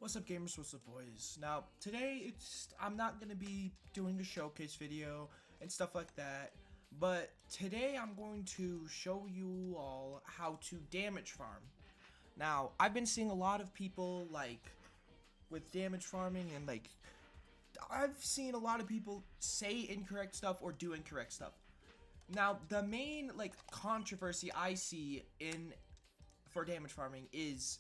What's up, gamers? What's up, boys? Now, today I'm not gonna be doing a showcase video and stuff like that, but today I'm going to show you all how to damage farm. Now, I've been seeing a lot of people with damage farming, and I've seen a lot of people say incorrect stuff or do incorrect stuff. Now, the main controversy I see for damage farming is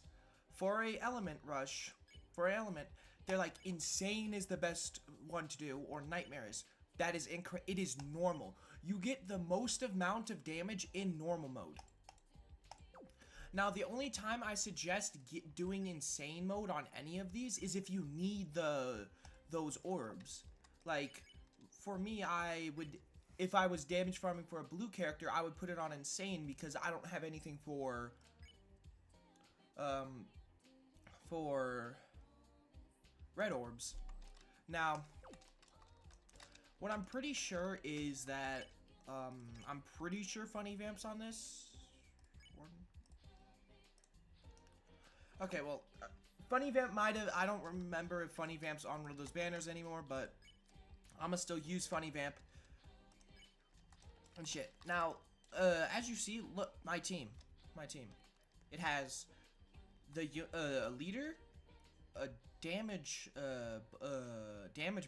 for a element rush. For an element, they're like insane is the best one to do, or nightmares. That is incorrect. It is normal. You get the most amount of damage in normal mode. Now, the only time I suggest doing insane mode on any of these is if you need those orbs. Like, for me, if I was damage farming for a blue character, I would put it on insane because I don't have anything for red orbs. Now, what I'm pretty sure is that, I'm pretty sure Funny Vamp's on this. Okay, well, Funny Vamp might have, I don't remember if Funny Vamp's on one of those banners anymore, but I'ma still use Funny Vamp and shit. Now, as you see, look, my team. It has the leader, a damage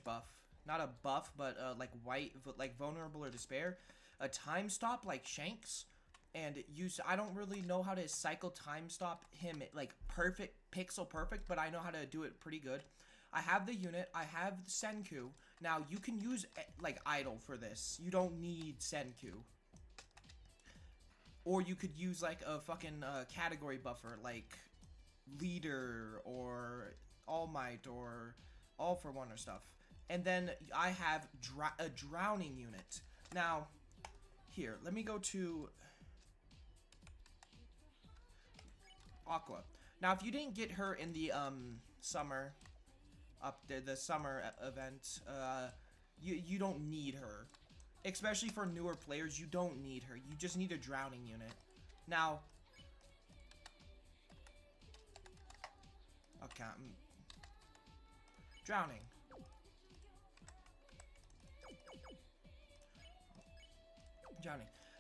buff, not a buff, but like white, like vulnerable or despair, a time stop like Shanks, and I don't really know how to cycle time stop him like pixel perfect, but I know how to do it pretty good. I have the unit, I have Senku. Now you can use like idle for this. You don't need Senku. Or you could use like a fucking category buffer like leader or all might or all for one or stuff. And then I have a drowning unit. Now, here, let me go to Aqua. Now, if you didn't get her in the summer event, you don't need her. Especially for newer players, you don't need her. You just need a drowning unit. Now, okay, drowning.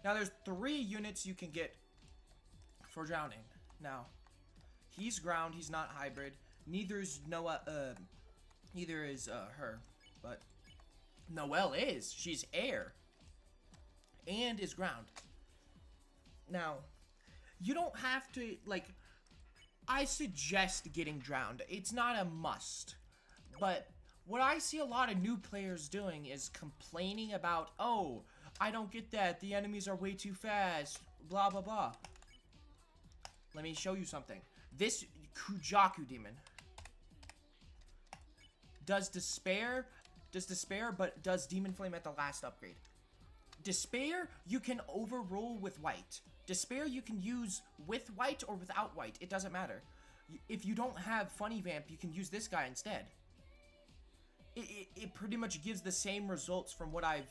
Now, there's 3 units you can get for drowning. Now, he's ground. He's not hybrid. Neither is Noah. Neither is her. But Noelle is. She's air. And is ground. Now, you don't have to, I suggest getting drowned. It's not a must. But what I see a lot of new players doing is complaining about, oh, I don't get that. The enemies are way too fast. Blah, blah, blah. Let me show you something. This Kujaku demon does despair, but does demon flame at the last upgrade. Despair, you can overrule with white. Despair, you can use with white or without white. It doesn't matter. If you don't have Funny Vamp, you can use this guy instead. It pretty much gives the same results from what I've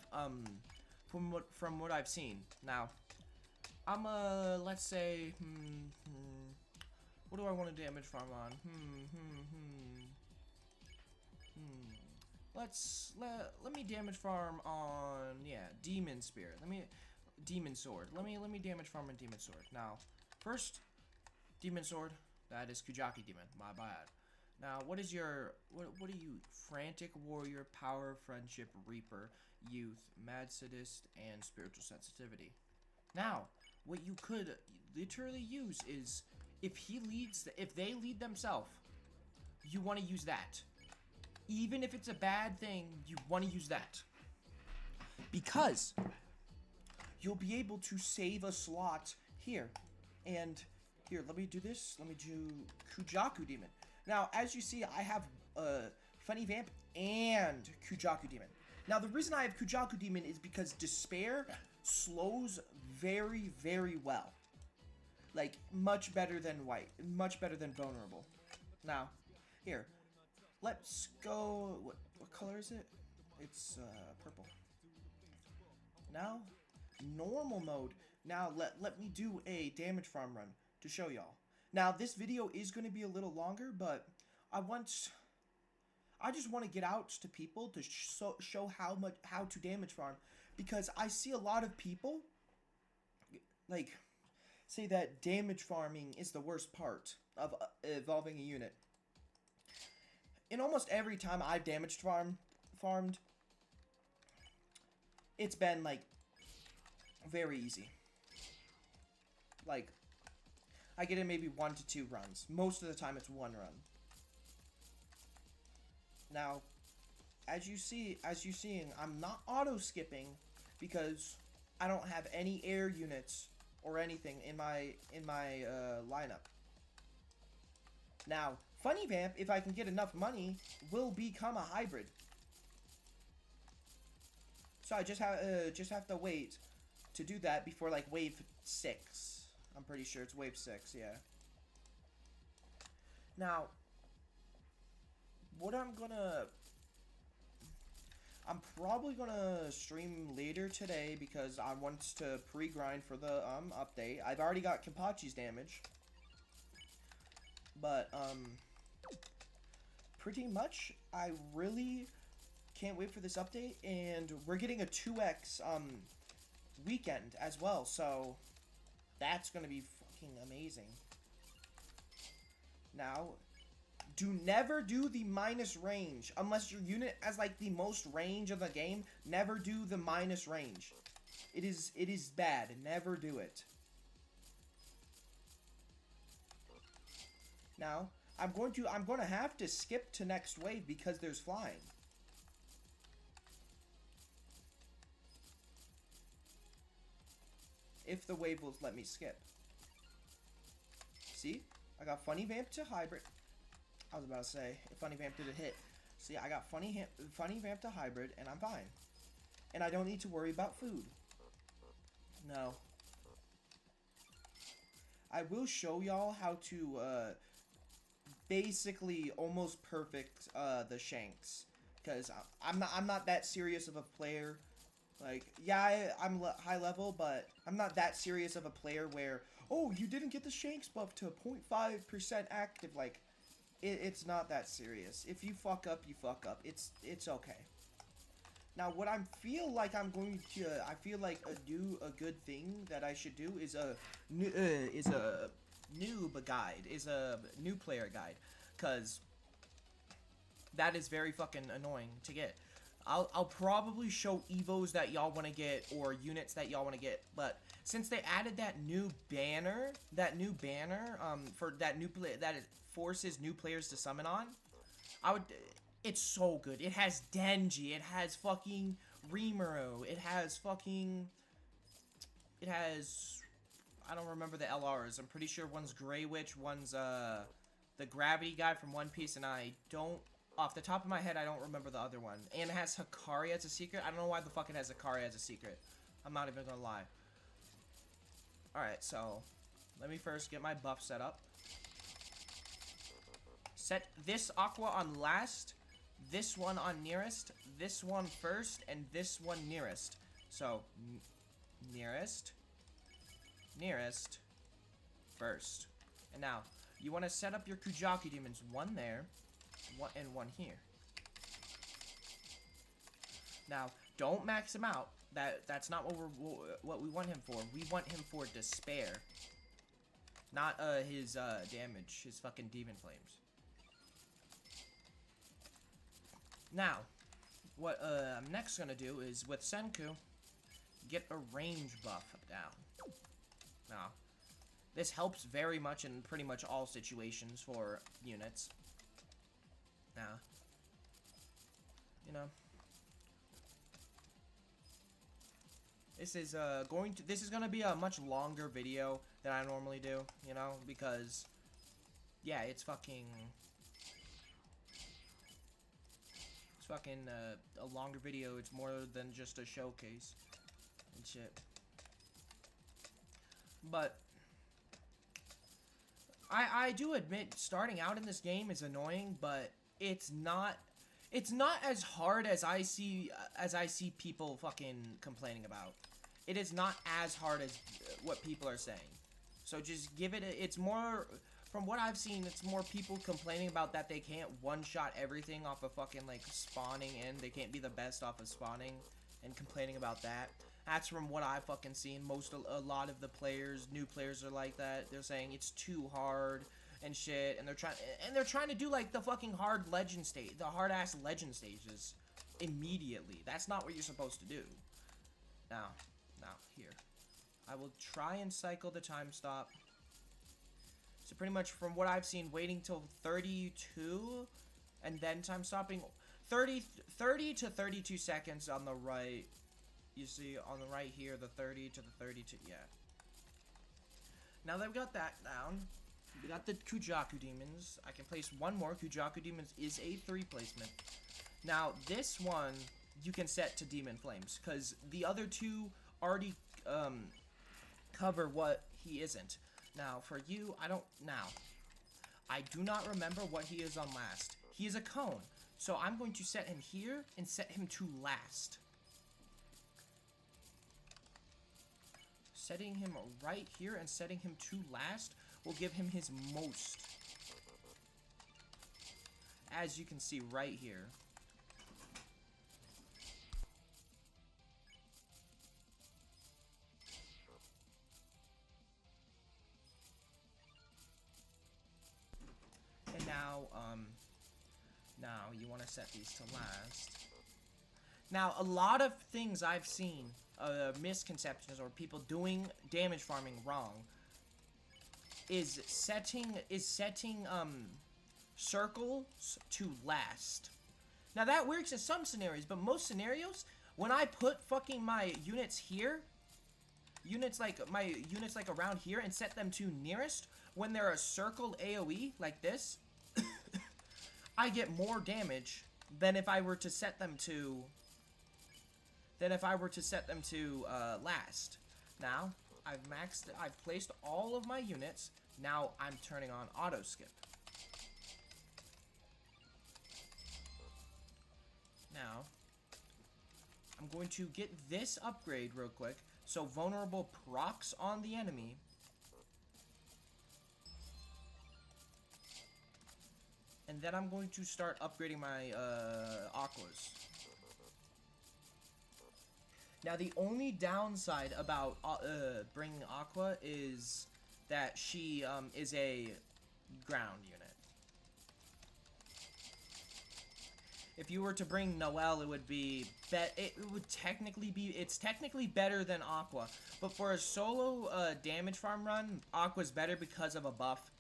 from what I've seen. Now, let's say what do I want to damage farm on? Let me damage farm on, yeah, demon spear. Demon sword. Let me damage farm on demon sword. Now, first demon sword, that is Kujaki demon. My bad. Now, what are you? Frantic warrior, power, friendship, reaper, youth, mad sadist, and spiritual sensitivity. Now, what you could literally use is if they lead themselves, you want to use that. Even if it's a bad thing, you want to use that. Because you'll be able to save a slot here. And here, let me do this. Let me do Kujaku demon. Now, as you see, I have Funny Vamp and Kujaku demon. Now, the reason I have Kujaku demon is because despair slows very, very well. Like, much better than white. Much better than vulnerable. Now, here. Let's go. What color is it? It's purple. Now, normal mode. Now, let me do a damage farm run to show y'all. Now, this video is going to be a little longer, but I just want to get out to people to show how to damage farm, because I see a lot of people like say that damage farming is the worst part of evolving a unit. In almost every time I've farmed, it's been like very easy. Like I get in maybe 1 to 2 runs. Most of the time it's 1 run. Now, as you seeing, I'm not auto skipping because I don't have any air units or anything in my lineup. Now, Funny Vamp, if I can get enough money, will become a hybrid. So I just have to wait to do that before like wave 6. I'm pretty sure it's wave 6, yeah. Now, what I'm probably gonna stream later today because I want to pre-grind for the update. I've already got Kenpachi's damage, but pretty much I really can't wait for this update, and we're getting a 2x weekend as well, so that's gonna be fucking amazing. Now, never do the minus range. Unless your unit has like the most range of the game, never do the minus range. It is bad. Never do it. Now, I'm going to have to skip to next wave because there's flying. If the wave will let me skip. See? I got Funny Vamp to hybrid. I was about to say, if Funny Vamp did a hit. See, I got Funny Vamp to hybrid, and I'm fine. And I don't need to worry about food. No. I will show y'all how to, basically almost perfect, the Shanks. Because I'm not that serious of a player. Like, yeah, I'm high level, but I'm not that serious of a player where, oh, you didn't get the Shanks buff to 0.5% active, like... It's not that serious. If you fuck up, you fuck up. It's okay. Now, what I feel like I'm going to, I feel like a good thing that I should do is a noob guide, is a new player guide, cause that is very fucking annoying to get. I'll probably show evos that y'all want to get or units that y'all want to get, but since they added that new banner for that new play that it forces new players to summon on, it's so good. It has Denji, it has fucking Rimuru, it has I don't remember the LRs. I'm pretty sure one's Grey Witch, one's the gravity guy from One Piece, and I don't, off the top of my head, I don't remember the other one. And it has Hikari as a secret. I don't know why the fuck it has Hikari as a secret. I'm not even gonna lie. Alright, so let me first get my buff set up. Set this Aqua on last, this one on nearest, this one first, and this one nearest. So, nearest, first. And now, you want to set up your Kujaki demons, one there, and one here. Now, don't max him out. That's not what we want him for. We want him for despair. Not his damage, his fucking demon flames. Now, what I'm next gonna do is with Senku, get a range buff down. Now, this helps very much in pretty much all situations for units. Now, you know, this is gonna be a much longer video than I normally do, you know, because yeah, it's fucking a longer video. It's more than just a showcase and shit. But I do admit starting out in this game is annoying, but it's not as hard as I see people fucking complaining about. It is not as hard as what people are saying. So just give it it's more from what I've seen, it's more people complaining about that they can't one-shot everything off of fucking, like, spawning in. They can't be the best off of spawning, and complaining about that. That's from what I've fucking seen. A lot of the players, new players are like that. They're saying it's too hard and shit, and they're trying to do, like, the fucking hard legend stage, the hard-ass legend stages immediately. That's not what you're supposed to do. Now, here. I will try and cycle the time stop. So pretty much from what I've seen, waiting till 32 and then time stopping 30 to 32 seconds on the right. You see on the right here, the 30 to the 32, yeah. Now that we got that down, we got the Kujaku demons. I can place one more. Kujaku demons is a 3 placement. Now this one you can set to demon flames, because the other 2 already cover what he isn't. Now, for you, I do not remember what he is on last. He is a cone. So I'm going to set him here and set him to last. Setting him right here and setting him to last will give him his most. As you can see right here. And now you want to set these to last. Now, a lot of things I've seen, misconceptions or people doing damage farming wrong, is setting circles to last. Now that works in some scenarios, but most scenarios, when I put fucking my units here, my units like around here, and set them to nearest, when they're a circle AoE like this, I get more damage than if I were to set them to last. Now, I've placed all of my units. Now I'm turning on auto skip. Now, I'm going to get this upgrade real quick. So vulnerable procs on the enemy. And then I'm going to start upgrading my aquas. Now the only downside about bringing Aqua is that she is a ground unit. If you were to bring Noelle, it would be it's technically better than Aqua, but for a solo damage farm run, Aqua's better because of a buff.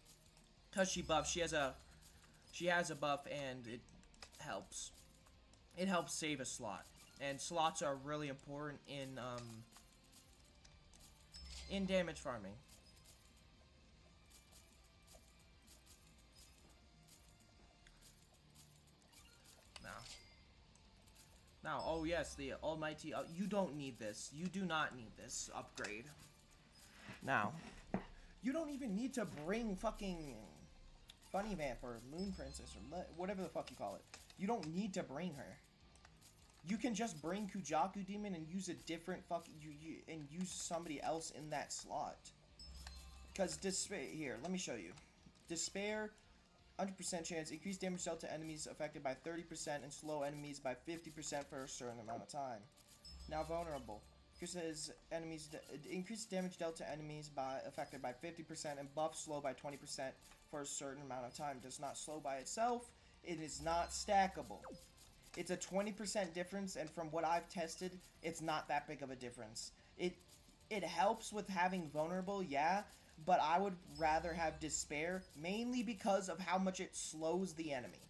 Cause she buffs, she has a buff, and it helps. It helps save a slot, and slots are really important in damage farming. Now, oh yes, the almighty, you don't need this. You do not need this upgrade. Now, you don't even need to bring fucking Funny Vamp or Moon Princess or whatever the fuck you call it. You don't need to bring her. You can just bring Kujaku Demon and use a different and use somebody else in that slot. Because Despair, here, let me show you. Despair, 100% chance, increase damage dealt to enemies affected by 30% and slow enemies by 50% for a certain amount of time. Now Vulnerable, increases damage dealt to enemies affected by 50% and buff slow by 20% for a certain amount of time. Does not slow by itself. It is not stackable. It's a 20% difference, and from what I've tested, it's not that big of a difference. It helps with having Vulnerable, yeah, but I would rather have Despair, mainly because of how much it slows the enemy.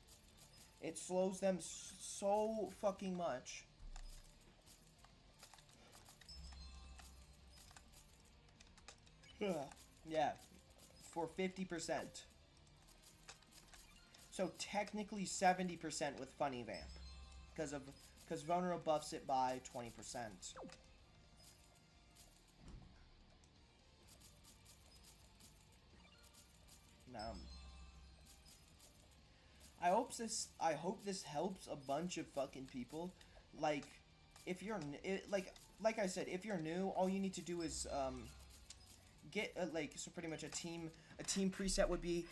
It slows them so fucking much. Yeah, for 50%. So technically 70% with Funny Vamp, because Vulnerable buffs it by 20%. I hope this helps a bunch of fucking people. Like, if you're like I said, if you're new, all you need to do is get so pretty much a team A team preset would be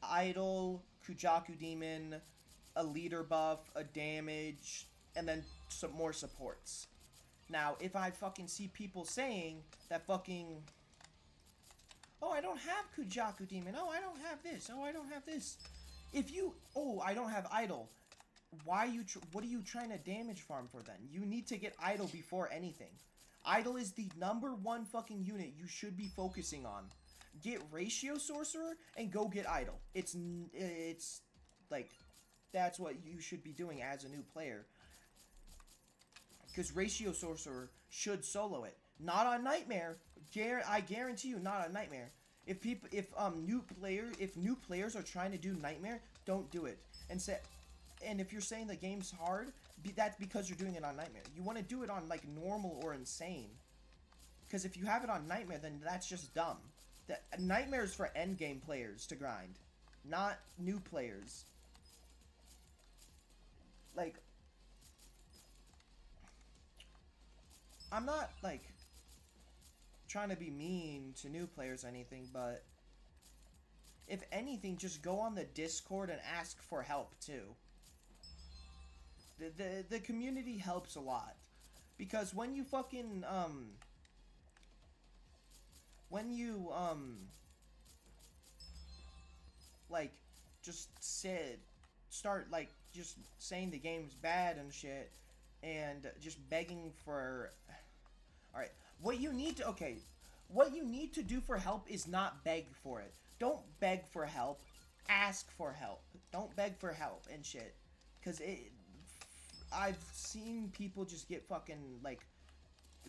idol, Kujaku demon, a leader buff, a damage, and then some more supports. Now, if I fucking see people saying that fucking, oh, I don't have Kujaku demon, oh, I don't have this, oh, I don't have this. If you, oh, I don't have idol. Why you, what are you trying to damage farm for then? You need to get idol before anything. Idol is the #1 fucking unit you should be focusing on. Get ratio sorcerer and go get idol. It's like, that's what you should be doing as a new player. Because ratio sorcerer should solo it. Not on nightmare. I guarantee you, not on nightmare. If new players are trying to do nightmare, don't do it. And if you're saying the game's hard, that's because you're doing it on nightmare. You want to do it on like normal or insane. Because if you have it on nightmare, then that's just dumb. Nightmare is for end game players to grind, not new players. Like, I'm not like trying to be mean to new players or anything, but if anything, just go on the Discord and ask for help too. The community helps a lot, because when you fucking like just start like just saying the game's bad and shit and just begging for, alright, what you need to do for help is not beg for it. Don't beg for help, ask for help. Don't beg for help and shit, because I've seen people just get fucking like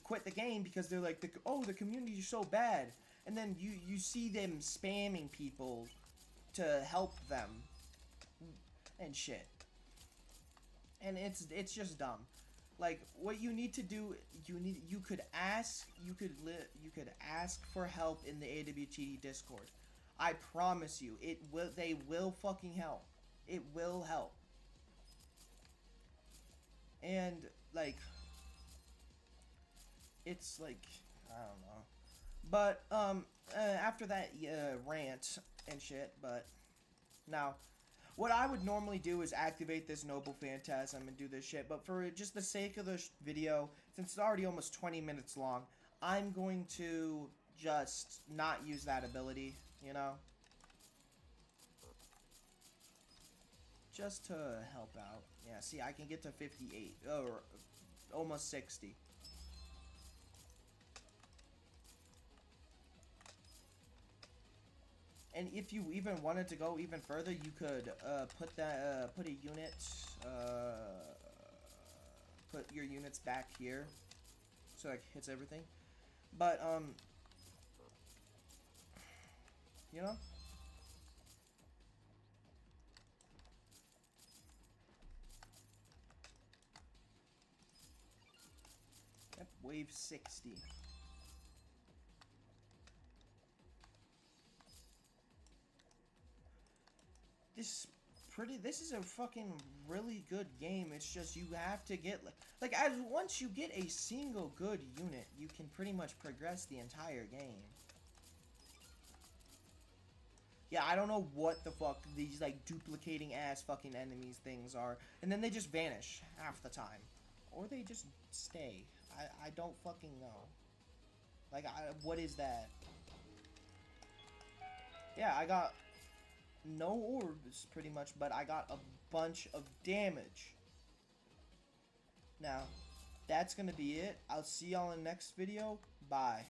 quit the game because they're like, the community is so bad, and then you see them spamming people to help them and shit, and it's just dumb. Like, what you need to do, you could ask for help in the AWTD Discord. I promise you, they will fucking help. It will help. And like, it's like, I don't know. But after that rant and shit, but now what I would normally do is activate this Noble Phantasm and do this shit, but for just the sake of the video, since it's already almost 20 minutes long, I'm going to just not use that ability, you know? Just to help out. Yeah, see, I can get to 58, or almost 60. And if you even wanted to go even further, you could put a unit, put your units back here, so it hits everything. But you know. Yep, wave 60. This is a fucking really good game. It's just you have to get once you get a single good unit, you can pretty much progress the entire game. Yeah, I don't know what the fuck these like duplicating ass fucking enemies things are, and then they just vanish half the time, or they just stay. I don't fucking know. Like, what is that? Yeah, I got no orbs, pretty much, but I got a bunch of damage. Now, that's gonna be it. I'll see y'all in the next video. Bye.